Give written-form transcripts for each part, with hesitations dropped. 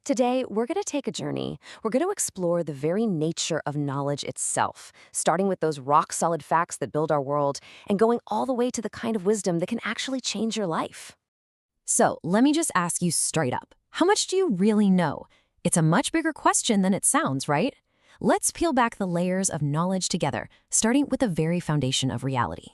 Today, we're going to take a journey. We're going to explore the very nature of knowledge itself, starting with those rock solid facts that build our world and going all the way to the kind of wisdom that can actually change your life. So let me just ask you straight up. How much do you really know? It's a much bigger question than it sounds, right? Let's peel back the layers of knowledge together, starting with the very foundation of reality.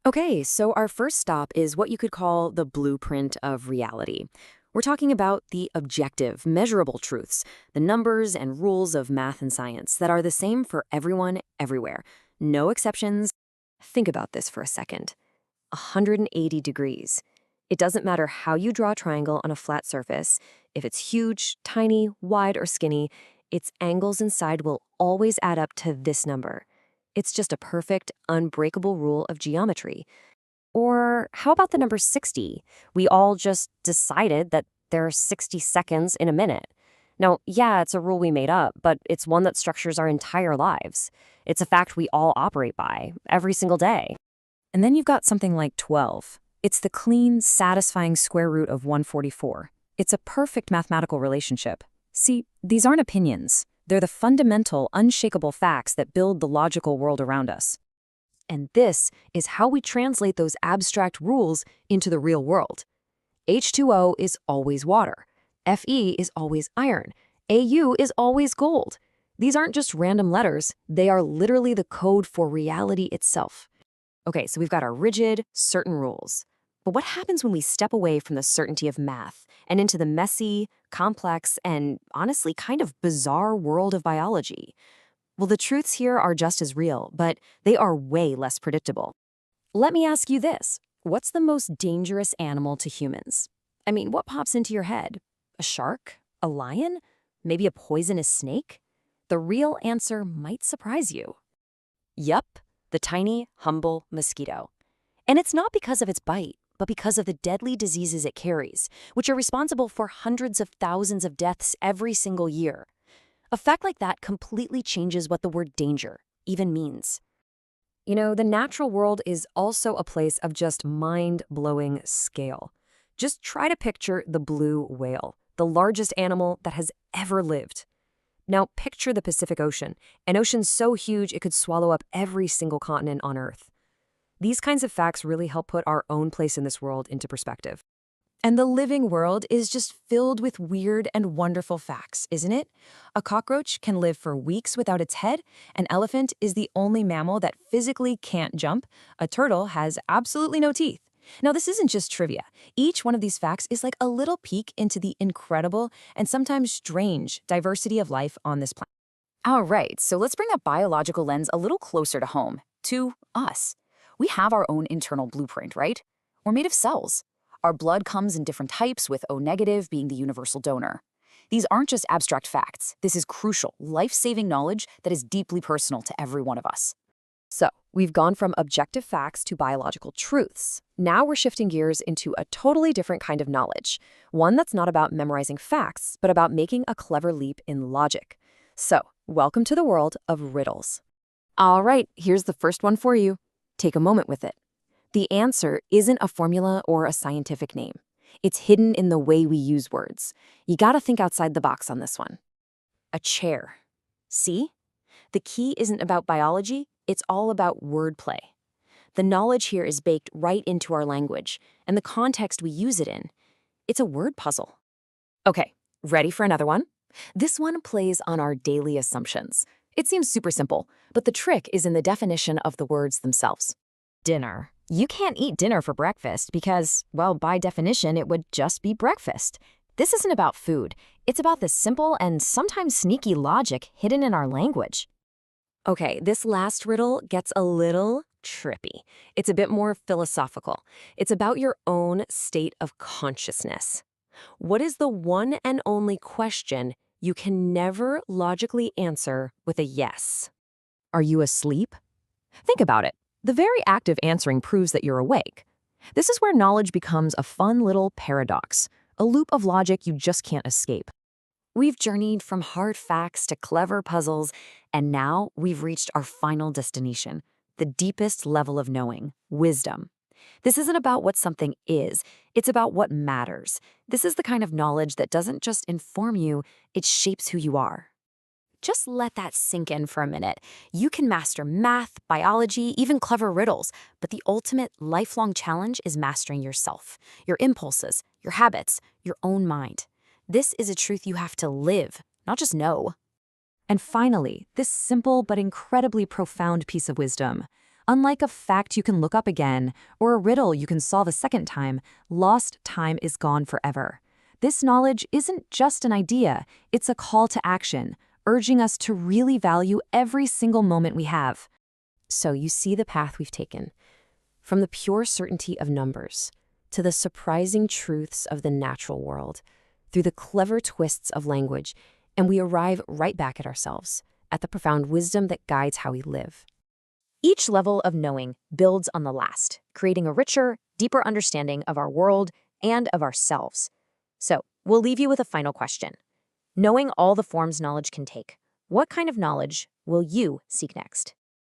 Okay, so our first stop is what you could call the blueprint of reality. We're talking about the objective, measurable truths, the numbers and rules of math and science that are the same for everyone, everywhere. No exceptions. Think about this for a second. 180 degrees. It doesn't matter how you draw a triangle on a flat surface. If it's huge, tiny, wide, or skinny, its angles inside will always add up to this number. It's just a perfect, unbreakable rule of geometry. Or how about the number 60? We all just decided that there are 60 seconds in a minute. Now, yeah, it's a rule we made up, but it's one that structures our entire lives. It's a fact we all operate by, every single day. And then you've got something like 12. It's the clean, satisfying square root of 144. It's a perfect mathematical relationship. See, these aren't opinions. They're the fundamental, unshakable facts that build the logical world around us. And this is how we translate those abstract rules into the real world. H2O is always water. Fe is always iron. Au is always gold. These aren't just random letters. They are literally the code for reality itself. Okay, so we've got our rigid, certain rules. But what happens when we step away from the certainty of math and into the messy, complex, and honestly kind of bizarre world of biology? Well, the truths here are just as real, but they are way less predictable. Let me ask you this. What's the most dangerous animal to humans? I mean, what pops into your head? A shark? A lion? Maybe a poisonous snake? The real answer might surprise you. Yup, the tiny, humble mosquito. And it's not because of its bite, but because of the deadly diseases it carries, which are responsible for hundreds of thousands of deaths every single year. A fact like that completely changes what the word danger even means. You know, the natural world is also a place of just mind-blowing scale. Just try to picture the blue whale, the largest animal that has ever lived. Now picture the Pacific Ocean, an ocean so huge it could swallow up every single continent on Earth. These kinds of facts really help put our own place in this world into perspective. And the living world is just filled with weird and wonderful facts, isn't it? A cockroach can live for weeks without its head. An elephant is the only mammal that physically can't jump. A turtle has absolutely no teeth. Now, this isn't just trivia. Each one of these facts is like a little peek into the incredible and sometimes strange diversity of life on this planet. All right, so let's bring that biological lens a little closer to home, to us. We have our own internal blueprint, right? We're made of cells. Our blood comes in different types, with O negative being the universal donor. These aren't just abstract facts. This is crucial, life-saving knowledge that is deeply personal to every one of us. So, we've gone from objective facts to biological truths. Now we're shifting gears into a totally different kind of knowledge, one that's not about memorizing facts, but about making a clever leap in logic. So, welcome to the world of riddles. All right, here's the first one for you. Take a moment with it. The answer isn't a formula or a scientific name. It's hidden in the way we use words. You gotta think outside the box on this one. A chair. See? The key isn't about biology, it's all about wordplay. The knowledge here is baked right into our language, and the context we use it in. It's a word puzzle. Okay, ready for another one? This one plays on our daily assumptions. It seems super simple, but the trick is in the definition of the words themselves. Dinner. You can't eat dinner for breakfast because, well, by definition, it would just be breakfast. This isn't about food. It's about the simple and sometimes sneaky logic hidden in our language. Okay, this last riddle gets a little trippy. It's a bit more philosophical. It's about your own state of consciousness. What is the one and only question you can never logically answer with a yes? Are you asleep? Think about it. The very act of answering proves that you're awake. This is where knowledge becomes a fun little paradox, a loop of logic you just can't escape. We've journeyed from hard facts to clever puzzles, and now we've reached our final destination, the deepest level of knowing, wisdom. This isn't about what something is, it's about what matters. This is the kind of knowledge that doesn't just inform you, it shapes who you are. Just let that sink in for a minute. You can master math, biology, even clever riddles, but the ultimate lifelong challenge is mastering yourself, your impulses, your habits, your own mind. This is a truth you have to live, not just know. And finally, this simple but incredibly profound piece of wisdom. Unlike a fact you can look up again, or a riddle you can solve a second time, lost time is gone forever. This knowledge isn't just an idea, it's a call to action, urging us to really value every single moment we have. So you see the path we've taken. From the pure certainty of numbers, to the surprising truths of the natural world, through the clever twists of language, and we arrive right back at ourselves, at the profound wisdom that guides how we live. Each level of knowing builds on the last, creating a richer, deeper understanding of our world and of ourselves. So, we'll leave you with a final question. Knowing all the forms knowledge can take, what kind of knowledge will you seek next?